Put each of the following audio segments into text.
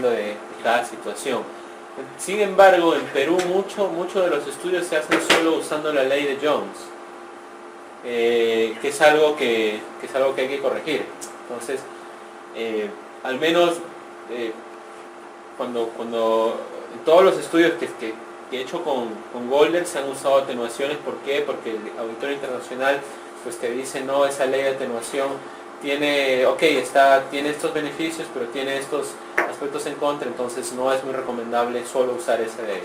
dependiendo de cada situación. Sin embargo, en Perú mucho de los estudios se hacen solo usando la ley de Jones, que es algo que hay que corregir. Entonces, al menos cuando en todos los estudios que he hecho con Golder se han usado atenuaciones. ¿Por qué? Porque el auditor internacional pues te dice, no, esa ley de atenuación tiene estos beneficios, pero tiene estos aspectos en contra, entonces no es muy recomendable solo usar esa ley.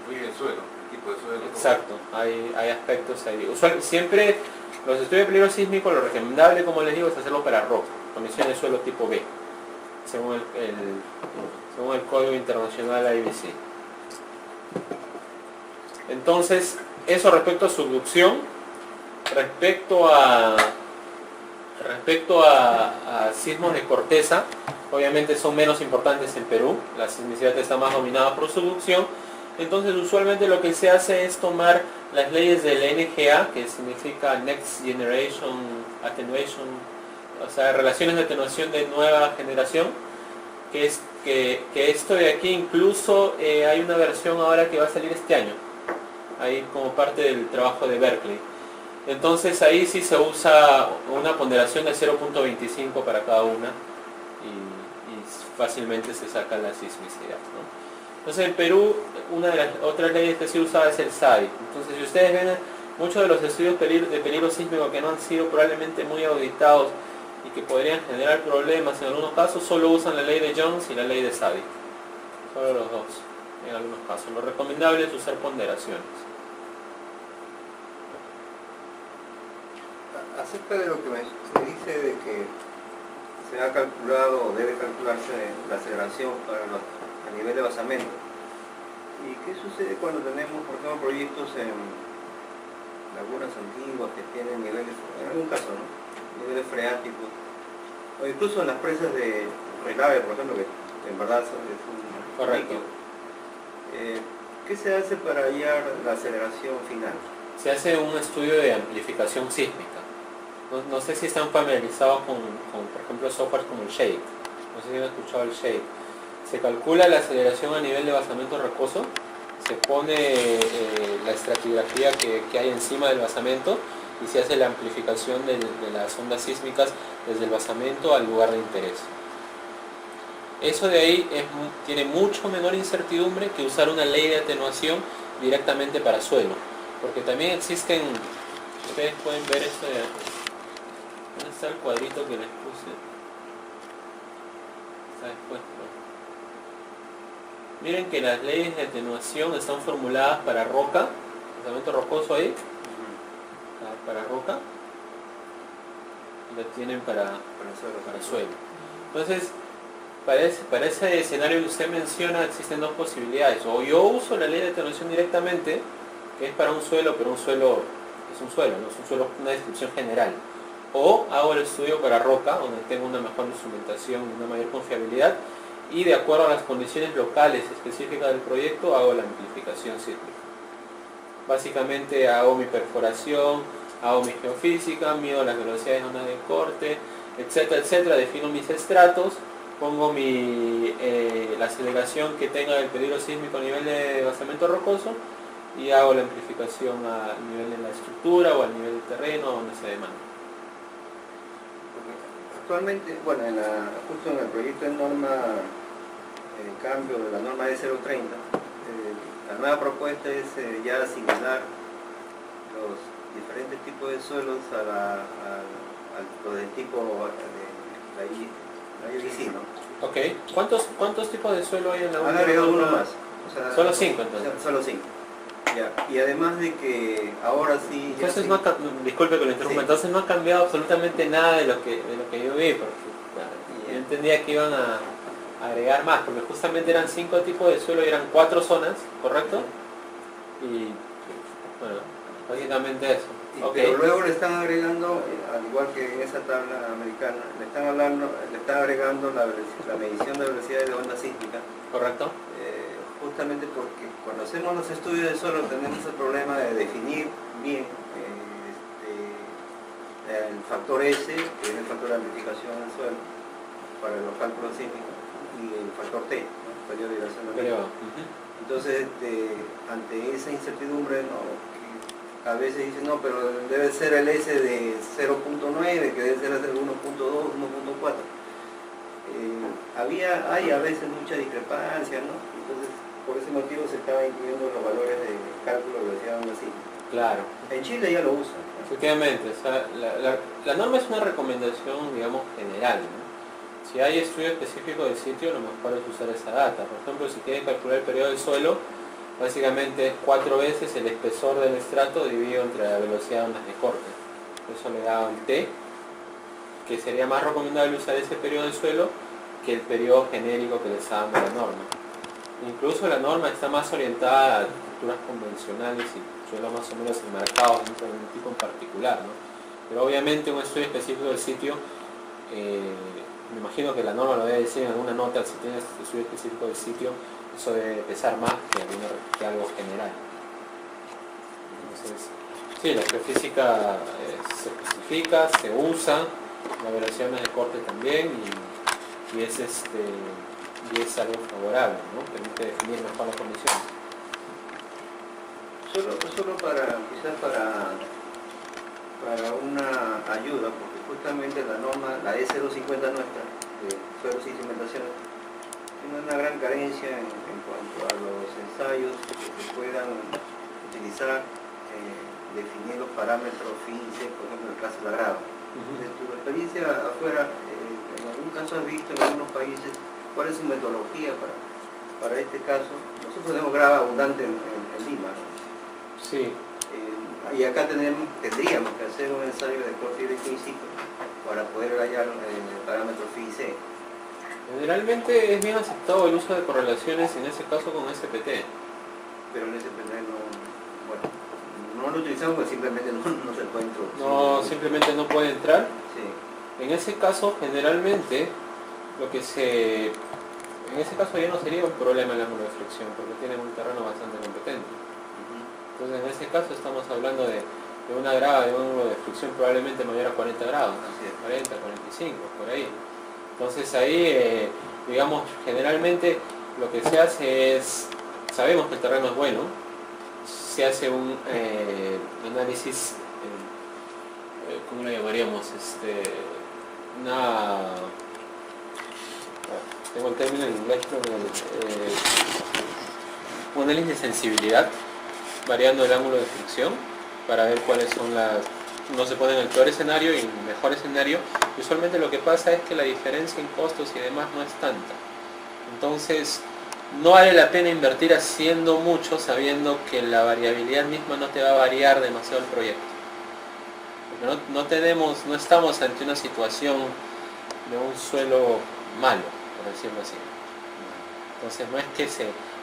Influye el suelo, el tipo de suelo. Exacto, hay aspectos ahí. Siempre los estudios de peligro sísmico, lo recomendable, como les digo, es hacerlo para roca, condiciones de suelo tipo B, según el código internacional IBC. Entonces, eso respecto a subducción. Respecto a sismos de corteza, obviamente son menos importantes en Perú, la sismicidad está más dominada por subducción. Entonces usualmente lo que se hace es tomar las leyes del NGA, que significa Next Generation Attenuation, o sea, relaciones de atenuación de nueva generación, que esto de aquí incluso hay una versión ahora que va a salir este año, ahí como parte del trabajo de Berkeley. Entonces ahí sí se usa una ponderación de 0.25 para cada una y fácilmente se saca la sismicidad, ¿no? Entonces en Perú una de las otras leyes que se usa es el SAI. Entonces si ustedes ven muchos de los estudios de peligro sísmico que no han sido probablemente muy auditados y que podrían generar problemas en algunos casos, solo usan la ley de Jones y la ley de SAI. Solo los dos en algunos casos. Lo recomendable es usar ponderaciones. Acerca de lo que se dice de que se ha calculado o debe calcularse la aceleración a nivel de basamento. ¿Y qué sucede cuando tenemos, por ejemplo, proyectos en lagunas antiguas que tienen niveles, en algún caso, ¿no?, niveles freáticos, o incluso en las presas de Relave, por ejemplo, que en verdad es un Correcto. líquido? ¿Qué se hace para hallar la aceleración final? Se hace un estudio de amplificación sísmica. No sé si están familiarizados con, por ejemplo, software como el Shake. No sé si han escuchado el Shake. Se calcula la aceleración a nivel de basamento rocoso, se pone la estratigrafía que hay encima del basamento y se hace la amplificación de las ondas sísmicas desde el basamento al lugar de interés. Eso de ahí tiene mucho menor incertidumbre que usar una ley de atenuación directamente para suelo, porque también existen, ustedes pueden ver esto de, ¿dónde está el cuadrito que les puse? Está después, ¿no? Miren que las leyes de atenuación están formuladas para roca, basamento rocoso ahí, para roca, y lo tienen para suelo. Entonces, para ese escenario que usted menciona existen dos posibilidades. O yo uso la ley de atenuación directamente, que es para un suelo, pero un suelo es un suelo, no es un suelo, una descripción general. O hago el estudio para roca, donde tengo una mejor instrumentación y una mayor confiabilidad, y de acuerdo a las condiciones locales específicas del proyecto hago la amplificación sísmica. Básicamente hago mi perforación, hago mi geofísica, mido las velocidades de onda de corte, etcétera, etcétera, defino mis estratos, pongo la aceleración que tenga el peligro sísmico a nivel de basamento rocoso y hago la amplificación a nivel de la estructura o al nivel del terreno donde se demanda. Actualmente, bueno, justo en el proyecto de norma, el cambio de la norma de 030, la nueva propuesta es ya asimilar los diferentes tipos de suelos a los del tipo de la IBC, ¿no? Ok, ¿cuántos tipos de suelo hay en la Han última agregado norma? uno más. O sea, Solo 5 entonces. Solo 5. Ya. Y además de que ahora sí... Entonces no disculpe que lo interrumpa, sí. Entonces no ha cambiado absolutamente nada de lo que yo vi, porque yo entendía que iban a agregar más, porque justamente eran 5 tipos de suelo y eran 4 zonas, ¿correcto? Y bueno, básicamente eso. Okay. Pero luego le están agregando, al igual que en esa tabla americana, le están agregando la medición de velocidades de onda sísmica. Correcto. Justamente porque cuando hacemos los estudios de suelo tenemos el problema de definir bien el factor S, que es el factor de amplificación del suelo, para los cálculos sísmicos, y el factor T, ¿no? Periodo de vibración de Pero, mínima. Entonces, ante esa incertidumbre, ¿no? Que a veces dicen, no, pero debe ser el S de 0.9, que debe ser el 1.2, 1.4. Hay a veces mucha discrepancia, ¿no? Entonces, por ese motivo se estaba incluyendo los valores de cálculo de velocidad aún así. claro. En Chile ya lo usan, ¿no? Efectivamente, o sea, la norma es una recomendación, digamos, general, ¿no? Si hay estudio específico del sitio, lo mejor es usar esa data. Por ejemplo, si quieren calcular el periodo del suelo, básicamente es 4 veces el espesor del estrato dividido entre la velocidad de ondas de corte. Eso le da el T, que sería más recomendable usar ese periodo del suelo que el periodo genérico que les está dando la norma. Incluso la norma está más orientada a estructuras convencionales y suelos más o menos enmarcados dentro de un tipo en particular, ¿no? Pero obviamente un estudio específico del sitio, me imagino que la norma lo debe decir en alguna nota, si tienes estudio específico del sitio, eso debe pesar más que algo general. Entonces, sí, la geofísica se justifica, se usa, la velocidad de corte también y es algo favorable, ¿no? Permite definir mejor las condiciones. Solo quizás para una ayuda, porque justamente la norma, la E050 nuestra, de suelos y cimentaciones, tiene una gran carencia en cuanto a los ensayos que se puedan utilizar, definir los parámetros físicos, por ejemplo, el clase lagrado. De tu experiencia afuera, en algún caso has visto en algunos países cuál es su metodología para este caso. Nosotros tenemos grava abundante en Lima, ¿no? Sí. Y acá tendríamos que hacer un ensayo de corte directo in situ para poder hallar el parámetro phi y C. Generalmente es bien aceptado el uso de correlaciones, en ese caso con SPT. Pero en SPT no lo utilizamos porque simplemente no se puede introducir. No, simplemente no puede entrar. Sí. En ese caso, generalmente, en ese caso ya no sería un problema el ángulo de flexión, porque tienen un terreno bastante competente. Entonces, en ese caso estamos hablando de una grava de un ángulo de flexión probablemente mayor a 40 grados, 40, 45, por ahí. Entonces ahí, digamos, generalmente lo que se hace es, sabemos que el terreno es bueno, se hace un análisis, ¿cómo lo llamaríamos? Tengo el término en inglés, pero un análisis de sensibilidad, variando el ángulo de fricción, para ver cuáles son uno se pone en el peor escenario y en el mejor escenario. Usualmente lo que pasa es que la diferencia en costos y demás no es tanta. Entonces, no vale la pena invertir haciendo mucho sabiendo que la variabilidad misma no te va a variar demasiado el proyecto. Porque no estamos ante una situación de un suelo malo, por decirlo así. Entonces no es que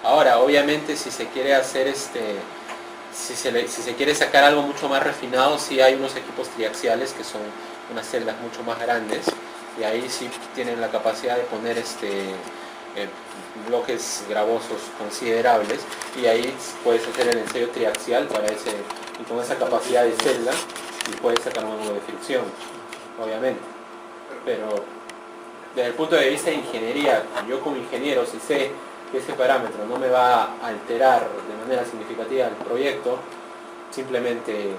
ahora obviamente si se quiere hacer si se quiere sacar algo mucho más refinado, sí hay unos equipos triaxiales que son unas celdas mucho más grandes y ahí sí tienen la capacidad de poner bloques gravosos considerables y ahí puedes hacer el ensayo triaxial y con esa capacidad de celda y puedes sacar un ángulo de fricción, obviamente. Pero desde el punto de vista de ingeniería, yo como ingeniero, si sé que ese parámetro no me va a alterar de manera significativa el proyecto, simplemente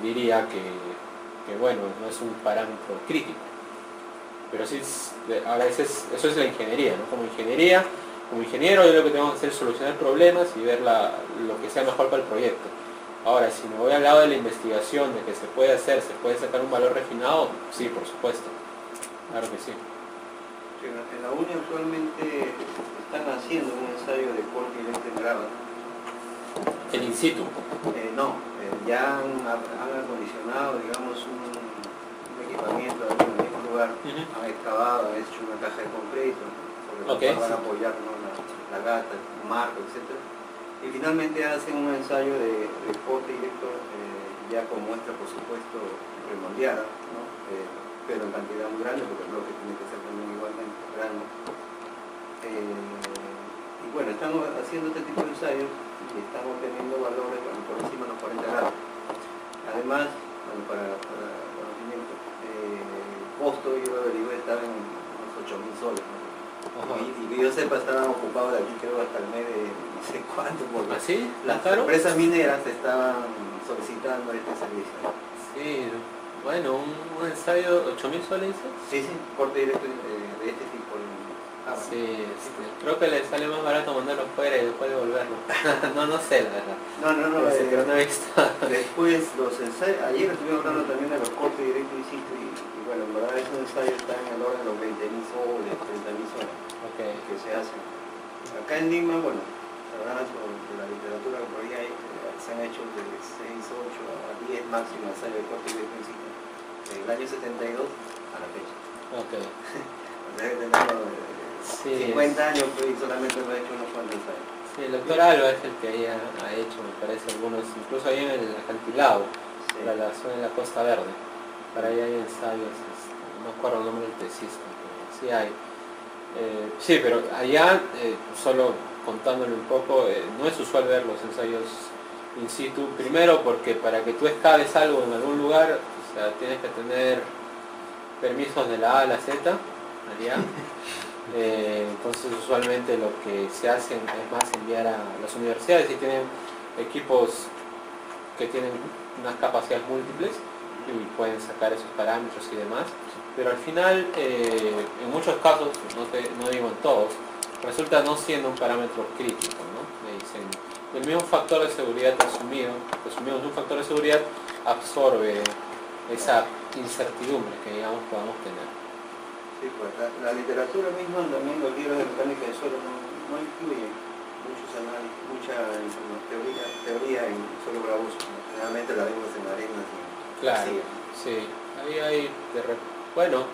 diría que bueno, no es un parámetro crítico. Pero sí, a veces eso es la ingeniería, ¿no? Como ingeniero yo lo que tengo que hacer es solucionar problemas y ver lo que sea mejor para el proyecto. Ahora, si me voy al lado de la investigación, de que se puede sacar un valor refinado, sí, por supuesto. Claro que sí. En la UNI actualmente están haciendo un ensayo de corte directo en grava. El in situ. Ya han acondicionado, digamos, un equipamiento en el mismo lugar. Han excavado, han hecho una caja de concreto, sobre la cual van a apoyar, ¿no? la gata, el marco, etc. Y finalmente hacen un ensayo de corte directo, ya con muestra, por supuesto, remoldeada, ¿no? Pero en cantidad muy grande, porque el bloque tiene que ser también igualmente grande. Y bueno, estamos haciendo este tipo de ensayos y estamos teniendo valores por encima de los 40 grados. Además, para conocimiento, el costo yo lo averigué estaba en unos 8.000 soles, ¿no? Ajá. Y que yo sepa, estaban ocupados de aquí creo hasta el mes de no sé cuánto, porque ¿Así? las ¿Claro? empresas mineras estaban solicitando este servicio. Sí, bueno, un ensayo, 8.000 soles. Sí, sí, corte directo de este tipo. Sí, creo que le sale más barato mandarlo fuera y después devolverlo. no sé, la verdad. No, Pero no he visto. después los ensayos, ayer estuvimos hablando también de los cortes directos que hiciste y bueno, en verdad esos ensayos están en el orden de los 20.000 soles, 30.000 soles Okay. que se hacen. Acá en Lima, bueno, sabrán de la literatura que por ahí hay, se han hecho de 6, 8 a 10 máximo ensayos de corte directo que hiciste, del año 72 a la fecha. Okay. O sea que tenemos Sí, 50 años pues, y solamente lo he hecho unos cuantos ensayos. sí, el doctor Alba es el que ahí ha hecho, me parece, algunos, incluso ahí en el acantilado, Sí. para la zona de la Costa Verde. Para ahí hay ensayos, no me acuerdo el nombre del tesista, pero sí hay. Sí, pero allá, solo contándole un poco, no es usual ver los ensayos in situ. Primero porque para que tú excaves algo en algún lugar, o sea, tienes que tener permisos de la A a la Z, allá. Entonces usualmente lo que se hace es más enviar a las universidades y tienen equipos que tienen unas capacidades múltiples y pueden sacar esos parámetros y demás, pero al final en muchos casos, no digo en todos, resulta no siendo un parámetro crítico, ¿no? Me dicen, el mismo factor de seguridad asumimos un factor de seguridad absorbe esa incertidumbre que digamos podamos tener. Sí, pues la literatura misma, también los libros de mecánica del suelo no incluyen muchos análisis, mucha teoría en suelo gravoso. Generalmente la vemos en arenas y Claro, sí. sí. Ahí hay, bueno,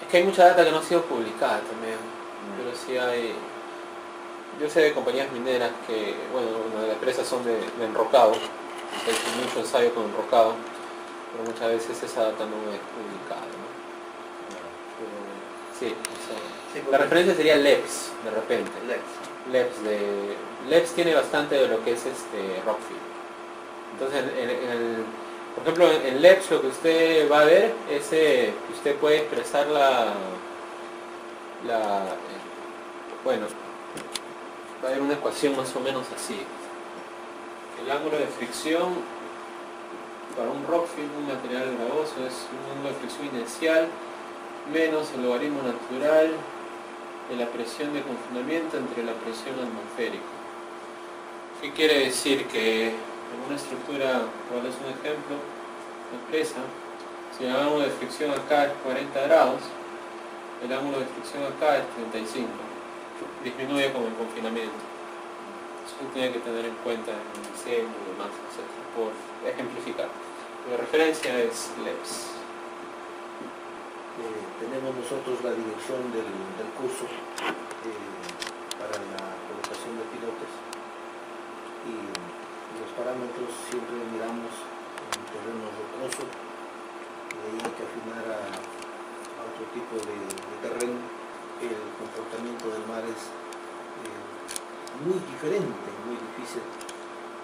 es que hay mucha data que no ha sido publicada también, pero sí hay. Yo sé de compañías mineras que, bueno, una de las empresas son de enrocado, hay mucho ensayo con enrocado, pero muchas veces esa data no es publicada, ¿no? Pero, sí, eso. Sí, La porque- referencia sería LEPS, de repente. Lex. LEPS tiene bastante de lo que es Rockfield. Entonces, por ejemplo, en LEPS lo que usted va a ver es que usted puede expresar bueno, va a haber una ecuación más o menos así. El ángulo de fricción para un Rockfield, un material gravoso, es un ángulo de fricción inercial menos el logaritmo natural de la presión de confinamiento entre la presión atmosférica. ¿Qué quiere decir? Que en una estructura, por darles un ejemplo, una presa, si el ángulo de fricción acá es 40 grados, el ángulo de fricción acá es 35. Disminuye con el confinamiento. Eso se tiene que tener en cuenta en el diseño y demás, etc. Por ejemplificar. La referencia es LEPS. Tenemos nosotros la dirección del curso para la colocación de pilotes y los parámetros siempre miramos en terreno rocoso, y de ahí hay que afinar a otro tipo de terreno. El comportamiento del mar es muy diferente, muy difícil,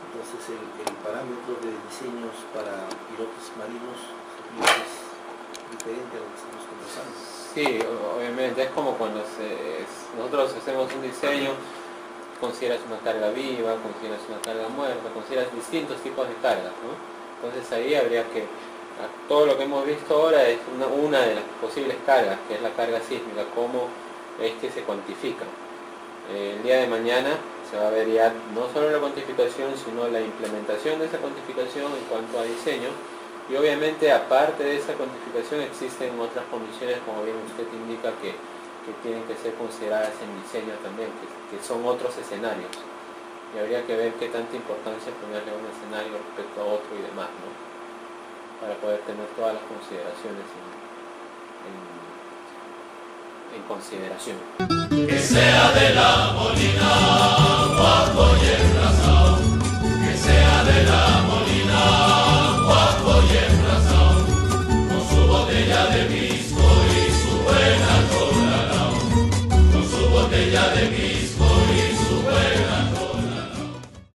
entonces el parámetro de diseños para pilotes marinos es diferente a lo que estamos conversando. Sí, obviamente, es como cuando nosotros hacemos un diseño, consideras una carga viva, consideras una carga muerta, consideras distintos tipos de cargas, ¿no? Entonces ahí habría que, todo lo que hemos visto ahora es una de las posibles cargas, que es la carga sísmica, cómo es que se cuantifica. El día de mañana se va a ver ya no solo la cuantificación, sino la implementación de esa cuantificación en cuanto a diseño. Y obviamente, aparte de esa cuantificación, existen otras condiciones, como bien usted indica, que tienen que ser consideradas en diseño también, que son otros escenarios. Y habría que ver qué tanta importancia ponerle a un escenario respecto a otro y demás, ¿no? Para poder tener todas las consideraciones en consideración. Que sea de la Molina,